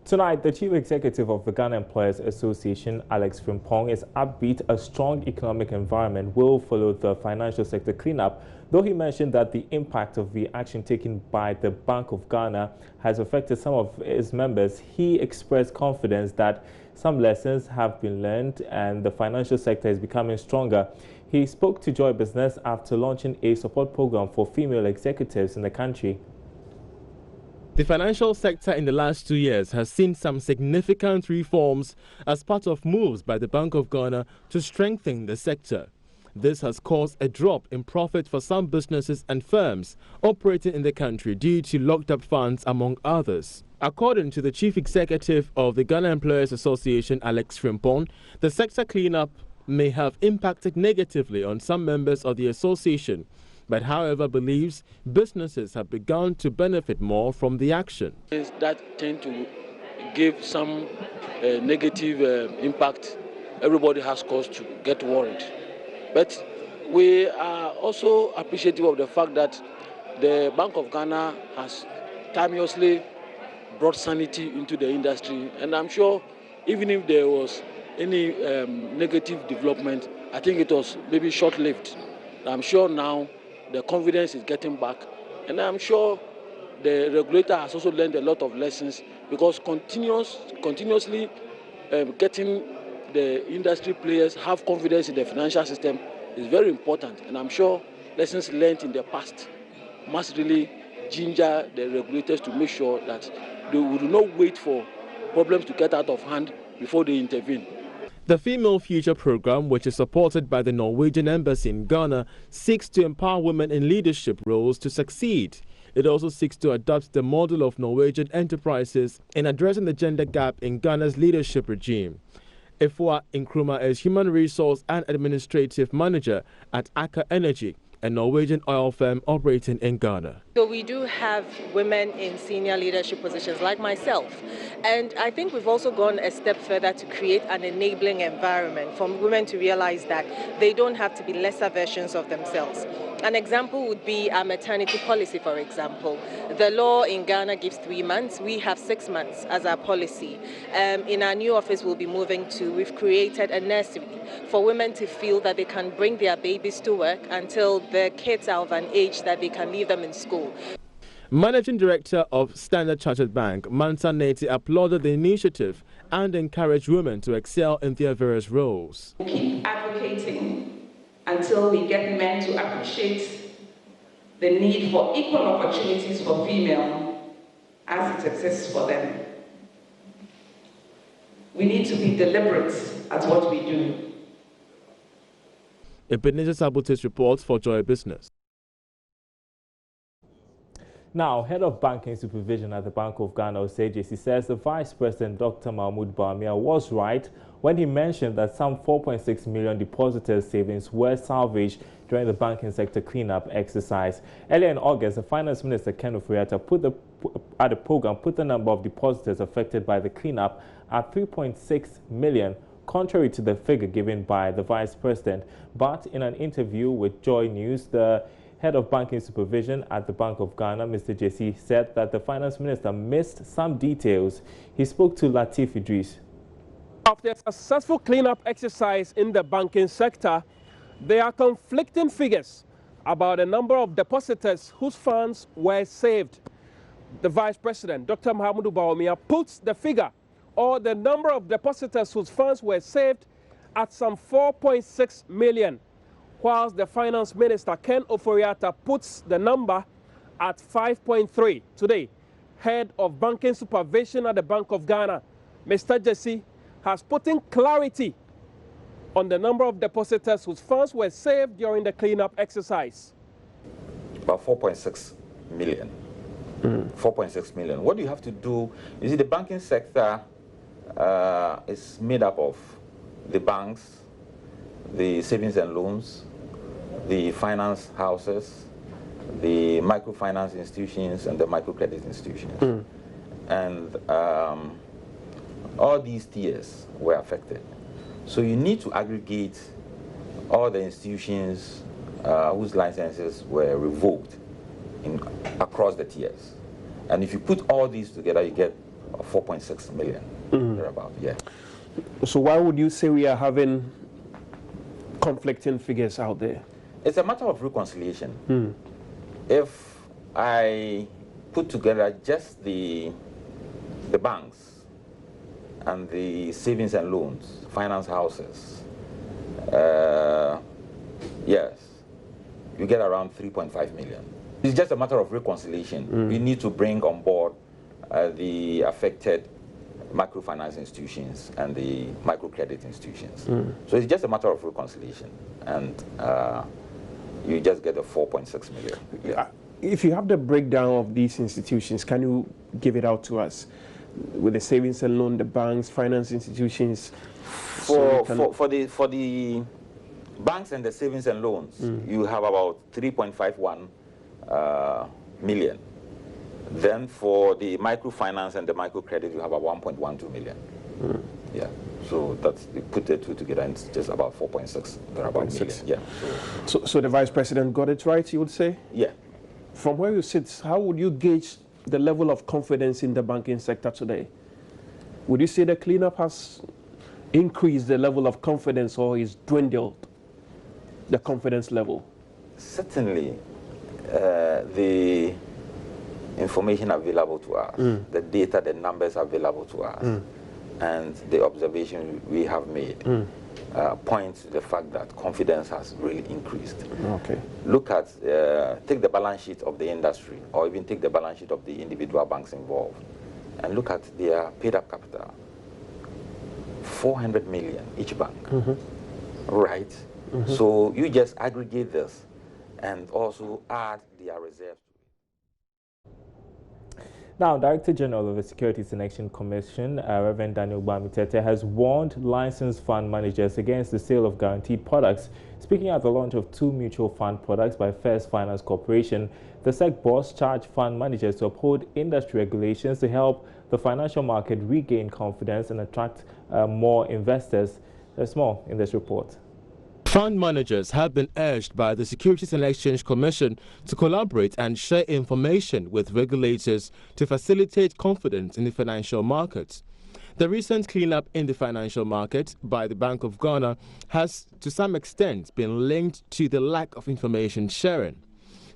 Tonight, the Chief Executive of the Ghana Employers Association, Alex Frimpong, is upbeat a strong economic environment will follow the financial sector cleanup, though he mentioned that the impact of the action taken by the Bank of Ghana has affected some of its members. He expressed confidence that some lessons have been learned and the financial sector is becoming stronger. He spoke to Joy Business after launching a support program for female executives in the country. The financial sector in the last 2 years has seen some significant reforms as part of moves by the Bank of Ghana to strengthen the sector. This has caused a drop in profit for some businesses and firms operating in the country due to locked-up funds, among others. According to the Chief Executive of the Ghana Employers Association, Alex Frimpong, the sector cleanup may have impacted negatively on some members of the association, but however believes businesses have begun to benefit more from the action. That tend to give some negative impact. Everybody has cause to get worried. But we are also appreciative of the fact that the Bank of Ghana has timelessly brought sanity into the industry. And I'm sure even if there was any negative development, I think it was maybe short-lived. I'm sure now the confidence is getting back, and I'm sure the regulator has also learned a lot of lessons, because continuously getting the industry players have confidence in the financial system is very important, and I'm sure lessons learned in the past must really ginger the regulators to make sure that they will not wait for problems to get out of hand before they intervene. The Female Future Program, which is supported by the Norwegian Embassy in Ghana, seeks to empower women in leadership roles to succeed. It also seeks to adopt the model of Norwegian enterprises in addressing the gender gap in Ghana's leadership regime. Ifua Nkrumah is Human Resource and Administrative Manager at Aker Energy, a Norwegian oil firm operating in Ghana. So we do have women in senior leadership positions like myself. And I think we've also gone a step further to create an enabling environment for women to realize that they don't have to be lesser versions of themselves. An example would be our maternity policy, for example. The law in Ghana gives 3 months. We have 6 months as our policy. In our new office we've created a nursery for women to feel that they can bring their babies to work until the kids are of an age that they can leave them in school. Managing Director of Standard Chartered Bank, Mansa Neti, applauded the initiative and encouraged women to excel in their various roles. Keep advocating until we get men to appreciate the need for equal opportunities for female as it exists for them. We need to be deliberate at what we do. Ebenezer Sabutis reports for Joy Business. Now, Head of Banking Supervision at the Bank of Ghana, JC, says the Vice President, Dr. Mahmoud Bawumia, was right when he mentioned that some 4.6 million depositors' savings were salvaged during the banking sector cleanup exercise. Earlier in August, the Finance Minister, Ken Ofori-Atta, put the number of depositors affected by the cleanup at 3.6 million, contrary to the figure given by the Vice President. But in an interview with JoyNews, the Head of Banking Supervision at the Bank of Ghana, Mr. JC, said that the Finance Minister missed some details. He spoke to Latif Idris. After a successful cleanup exercise in the banking sector, there are conflicting figures about the number of depositors whose funds were saved. The Vice President, Dr. Mahmoud Bawumia, puts the figure, or the number of depositors whose funds were saved, at some 4.6 million. Whilst the Finance Minister, Ken Ofori-Atta, puts the number at 5.3. Today, Head of Banking Supervision at the Bank of Ghana, Mr. Jesse, has put in clarity on the number of depositors whose funds were saved during the cleanup exercise. About 4.6 million. 4.6 million. What you have to do, you see, the banking sector is made up of the banks, the savings and loans, the finance houses, the microfinance institutions, and the microcredit institutions. And all these tiers were affected. So you need to aggregate all the institutions whose licenses were revoked across the tiers. And if you put all these together, you get 4.6 million, thereabout, yeah. So why would you say we are having conflicting figures out there? It's a matter of reconciliation. If I put together just the banks and the savings and loans, finance houses, yes, you get around 3.5 million. It's just a matter of reconciliation. We need to bring on board the affected microfinance institutions and the microcredit institutions. So it's just a matter of reconciliation, and you just get the 4.6 million. Yeah. If you have the breakdown of these institutions, can you give it out to us? With the savings and loan, the banks, finance institutions? For the banks and the savings and loans, you have about 3.51 million. Then for the microfinance and the microcredit, you have about 1.12 million. Yeah. So that's, you put the two together, and it's just about 4.6. They're about million. Yeah. So the Vice President got it right, you would say? Yeah. From where you sit, how would you gauge the level of confidence in the banking sector today? Would you say the cleanup has increased the level of confidence, or is dwindled the confidence level? Certainly, the information available to us, the data, the numbers available to us, and the observation we have made point to the fact that confidence has really increased. Okay. Look at, take the balance sheet of the industry, or even take the balance sheet of the individual banks involved, and look at their paid-up capital. 400 million each bank, right? So you just aggregate this and also add their reserves. Now, Director General of the Securities and Exchange Commission, Reverend Daniel Ogbamitete, has warned licensed fund managers against the sale of guaranteed products. Speaking at the launch of 2 mutual fund products by First Finance Corporation, the SEC boss charged fund managers to uphold industry regulations to help the financial market regain confidence and attract more investors. There's more in this report. Fund managers have been urged by the Securities and Exchange Commission to collaborate and share information with regulators to facilitate confidence in the financial markets. The recent cleanup in the financial market by the Bank of Ghana has, to some extent, been linked to the lack of information sharing.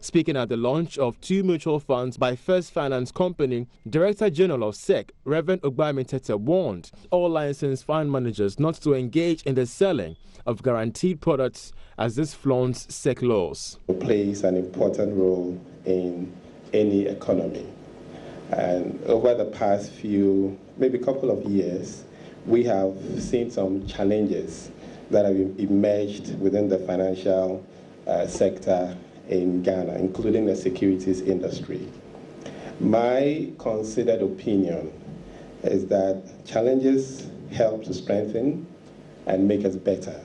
Speaking at the launch of 2 mutual funds by First Finance Company, Director General of SEC, Reverend Ogbamitete, warned all licensed fund managers not to engage in the selling of guaranteed products as this flaunts SEC laws. It plays an important role in any economy. And over the past few, maybe couple of years, we have seen some challenges that have emerged within the financial sector in Ghana, including the securities industry. My considered opinion is that challenges help to strengthen and make us better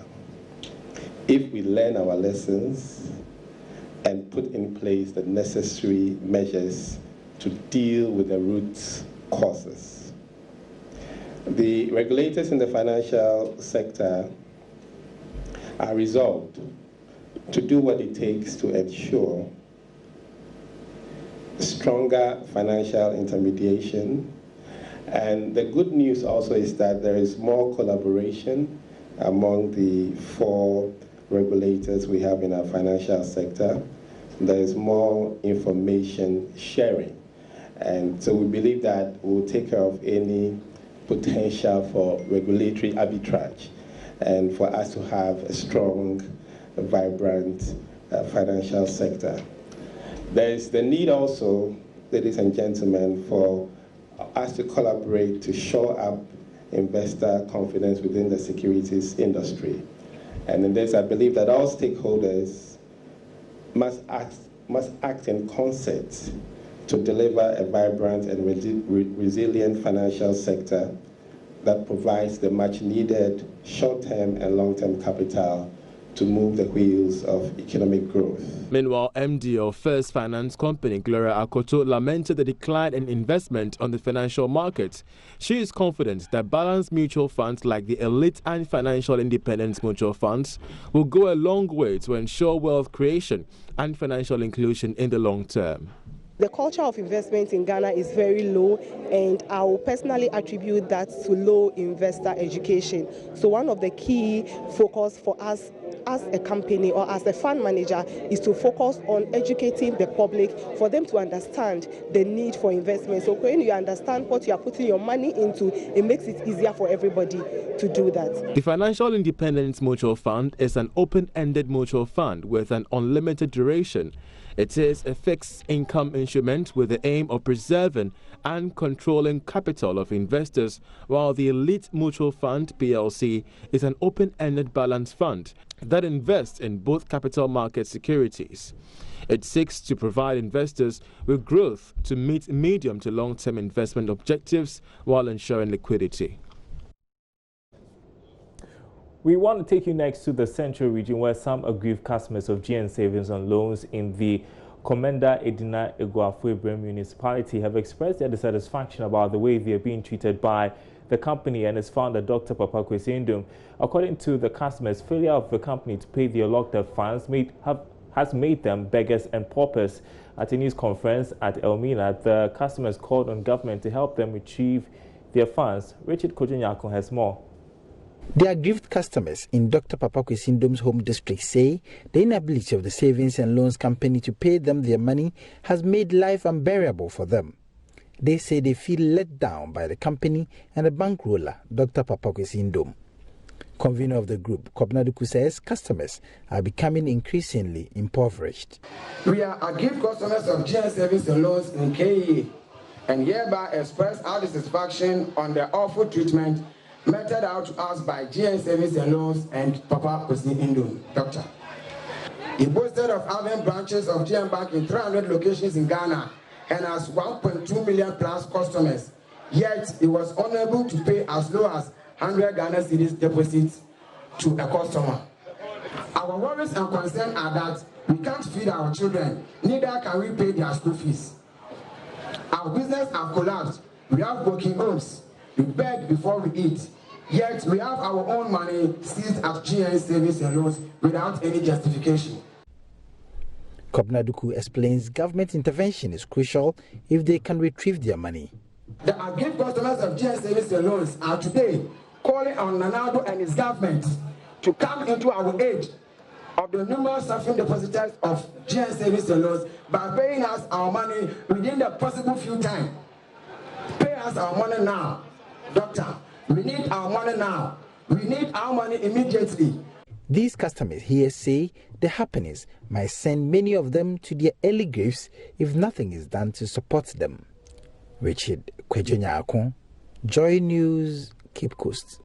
if we learn our lessons and put in place the necessary measures to deal with the root causes. The regulators in the financial sector are resolved to do what it takes to ensure stronger financial intermediation. And the good news also is that there is more collaboration among the 4 regulators we have in our financial sector. There is more information sharing. And so we believe that we'll take care of any potential for regulatory arbitrage and for us to have a strong, vibrant financial sector. There is the need also, ladies and gentlemen, for us to collaborate to shore up investor confidence within the securities industry. And in this, I believe that all stakeholders must act in concert to deliver a vibrant and resilient financial sector that provides the much needed short-term and long-term capital to move the wheels of economic growth. Meanwhile, MD of First Finance Company, Gloria Akoto, lamented the decline in investment on the financial market. She is confident that balanced mutual funds like the Elite and Financial Independence Mutual Funds will go a long way to ensure wealth creation and financial inclusion in the long term. The culture of investment in Ghana is very low, and I will personally attribute that to low investor education. So one of the key focus for us as a company or as a fund manager is to focus on educating the public for them to understand the need for investment. So when you understand what you are putting your money into, it makes it easier for everybody to do that. The Financial Independence Mutual Fund is an open-ended mutual fund with an unlimited duration. It is a fixed income instrument with the aim of preserving and controlling capital of investors, while the Elite Mutual Fund PLC is an open-ended balanced fund that invests in both capital market securities. It seeks to provide investors with growth to meet medium to long-term investment objectives while ensuring liquidity. We want to take you next to the Central region, where some aggrieved customers of GN Savings and Loans in the Komenda Edina Eguafu municipality have expressed their dissatisfaction about the way they are being treated by the company and its founder, Dr. Papa Kwesi. According to the customers, failure of the company to pay their locked-up funds has made them beggars and paupers. At a news conference at Elmina, the customers called on government to help them retrieve their funds. Richard Kojonyako has more. The aggrieved customers in Dr. Papa Kwesindom's home district say the inability of the Savings and Loans Company to pay them their money has made life unbearable for them. They say they feel let down by the company and the bankroller, Dr. Papa Kwesindom. Convener of the group, Kobna Duku, says customers are becoming increasingly impoverished. We are aggrieved customers of GN Savings and Loans in KE and hereby express our dissatisfaction on the awful treatment meted out to us by GN Savings and Loans and Papa Kwesi Doctor. He boasted of having branches of GN Bank in 300 locations in Ghana and has 1.2 million plus customers. Yet he was unable to pay as low as 100 Ghana cedis deposits to a customer. Our worries and concerns are that we can't feed our children, neither can we pay their school fees. Our business have collapsed. We have broken homes. We beg before we eat. Yet we have our own money seized at GN Savings and Loans without any justification. Kobna Duku explains government intervention is crucial if they can retrieve their money. The aggrieved customers of GN Savings and Loans are today calling on Nanado and his government to come into our aid of the numerous suffering depositors of GN Savings and Loans by paying us our money within the possible few time. Pay us our money now. Doctor, we need our money now. We need our money immediately. These customers here say the happenings might send many of them to their early graves if nothing is done to support them. Richard Kwejonya, Joy News, Cape Coast.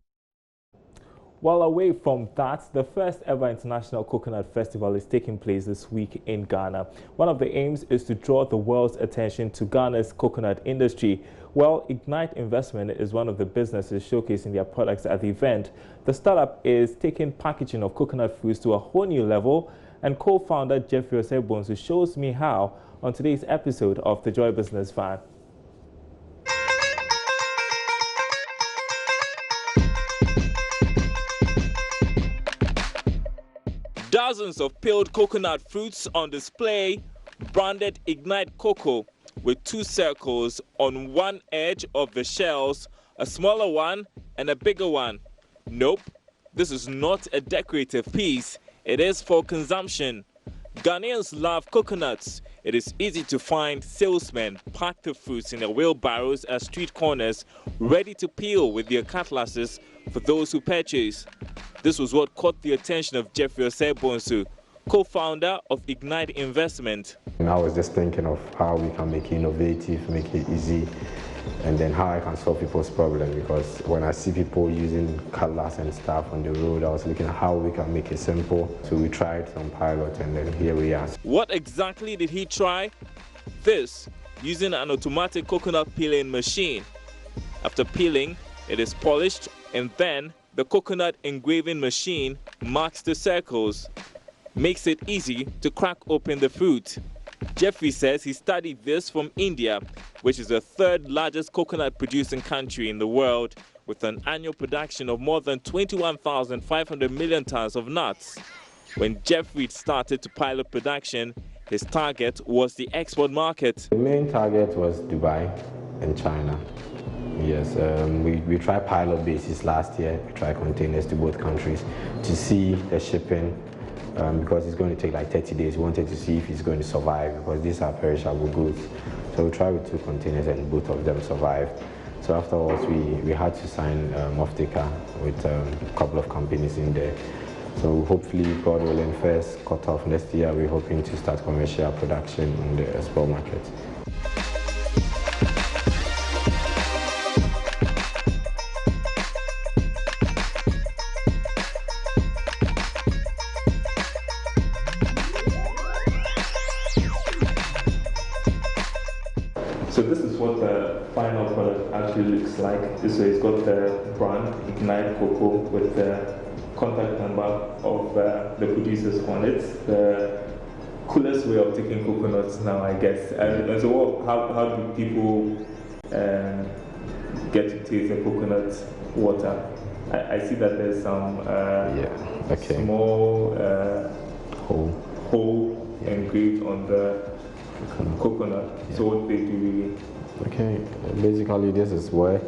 Well, away from that, the first ever International Coconut Festival is taking place this week in Ghana. One of the aims is to draw the world's attention to Ghana's coconut industry. Well, Ignite Investment is one of the businesses showcasing their products at the event. The startup is taking packaging of coconut fruits to a whole new level, and co-founder Jeffrey Osebonsu shows me how on today's episode of The Joy Business Fan. Dozens of peeled coconut fruits on display, branded Ignite Cocoa, with two circles on one edge of the shells, a smaller one and a bigger one. Nope, this is not a decorative piece, it is for consumption. Ghanaians love coconuts. It is easy to find salesmen pack the fruits in their wheelbarrows at street corners, ready to peel with their cutlasses for those who purchase. This was what caught the attention of Jeffrey Osebonsu, co-founder of Ignite Investment. And I was just thinking of how we can make it innovative, make it easy, and then how I can solve people's problems. Because when I see people using cutlass and stuff on the road, I was looking at how we can make it simple. So we tried some pilot, and then here we are. What exactly did he try? This, using an automatic coconut peeling machine. After peeling, it is polished, and then the coconut engraving machine marks the circles. Makes it easy to crack open the fruit. Jeffrey says he studied this from India, which is the third largest coconut producing country in the world, with an annual production of more than 21,500 million tons of nuts. When Jeffrey started to pilot production, his target was the export market. The main target was Dubai and China. Yes, we tried pilot basis last year. We tried containers to both countries to see the shipping because it's going to take like 30 days. We wanted to see if it's going to survive because these are perishable goods. So we tried with 2 containers and both of them survived. So afterwards, we had to sign off-taker with a couple of companies in there. So hopefully, God willing, first cut off next year, we're hoping to start commercial production in the export market. So this is what the final product actually looks like. So it's got the brand Ignite Cocoa with the contact number of the producers on it. The coolest way of taking coconuts now, I guess. And so how do people get to taste the coconut water? I see that there's some small hole engraved on the coconut. So what they do really? Okay, basically this is where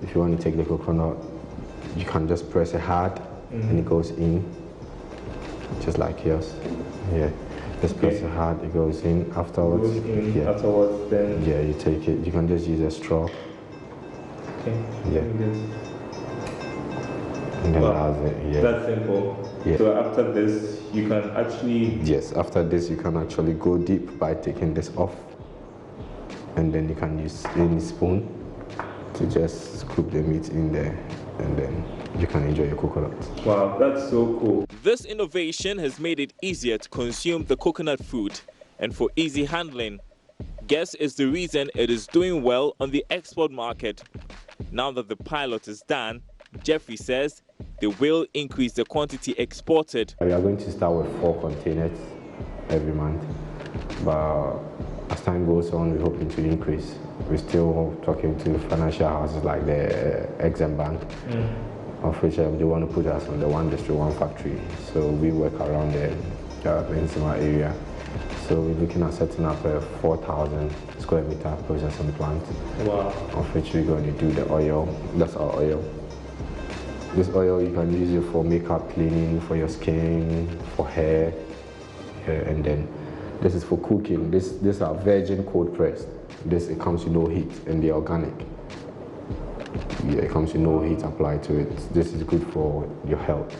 if you want to take the coconut, you can just press it hard and it goes in, just like yours. Yeah, just press it hard, it goes in. Afterwards, afterwards then you take it. You can just use a straw. Okay. Yeah. And then that's it. Yeah. That's simple. Yeah. So after this, you can actually... Yes, after this, you can actually go deep by taking this off. And then you can use any spoon to just scoop the meat in there. And then you can enjoy your coconut. Wow, that's so cool. This innovation has made it easier to consume the coconut food. And for easy handling, guess is the reason it is doing well on the export market. Now that the pilot is done, Jeffrey says they will increase the quantity exported. We are going to start with 4 containers every month, but as time goes on, we're hoping to increase. We're still talking to financial houses like the Exim Bank, of which they want to put us on the 1 district, 1 factory. So we work around the Peninsula area. So we're looking at setting up a 4,000 square meter processing plant, of which we're going to do the oil. That's our oil. This oil, you can use it for makeup cleaning, for your skin, for hair, and then this is for cooking. This are virgin cold pressed. It comes with no heat, and they're organic. Yeah, it comes with no heat applied to it. This is good for your health.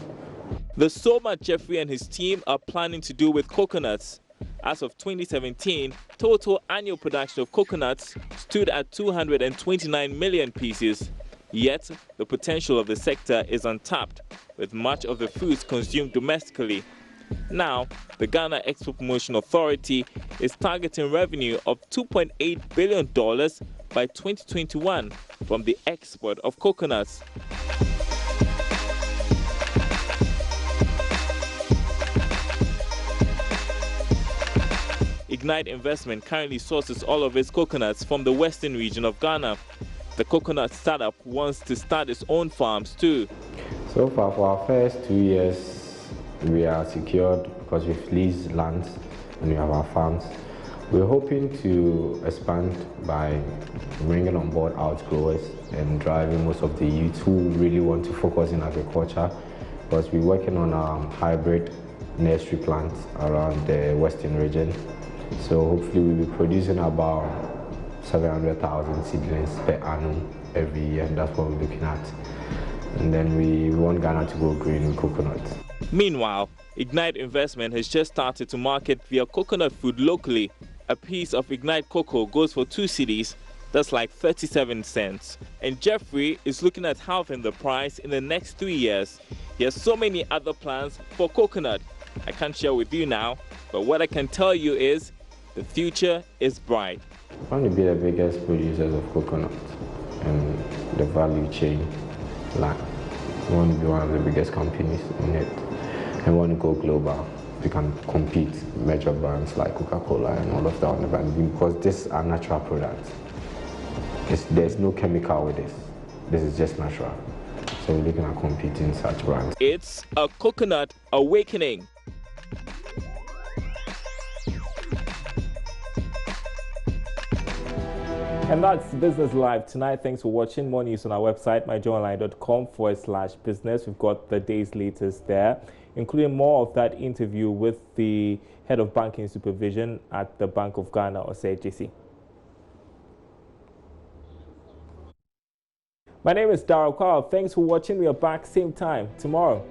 There's so much Jeffrey and his team are planning to do with coconuts. As of 2017, total annual production of coconuts stood at 229 million pieces. Yet, the potential of the sector is untapped, with much of the foods consumed domestically. Now, the Ghana Export Promotion Authority is targeting revenue of $2.8 billion by 2021 from the export of coconuts. Ignite Investment currently sources all of its coconuts from the western region of Ghana. The coconut startup wants to start its own farms too. So far, for our first 2 years, we are secured because we've leased lands and we have our farms. We're hoping to expand by bringing on board outgrowers and driving most of the youth who really want to focus in agriculture, because we're working on a hybrid nursery plants around the western region. So hopefully we'll be producing about 700,000 seedlings per annum every year, and that's what we're looking at. And then we want Ghana to go green with coconut. Meanwhile, Ignite Investment has just started to market their coconut food locally. A piece of Ignite cocoa goes for 2 cedis, that's like 37 cents. And Jeffrey is looking at halving the price in the next 3 years. He has so many other plans for coconut I can't share with you now, but what I can tell you is the future is bright. We want to be the biggest producers of coconut and the value chain. Like, we want to be one of the biggest companies in it, and we want to go global. We can compete with major brands like Coca-Cola and all of that, because these are natural products. There's no chemical with this. This is just natural. So we're looking at competing such brands. It's a coconut awakening. And that's Business Live tonight. Thanks for watching. More news on our website, myjoyonline.com/business. We've got the day's latest there, including more of that interview with the head of banking supervision at the Bank of Ghana, or JC. My name is Darrell Carl. Thanks for watching. We are back same time tomorrow.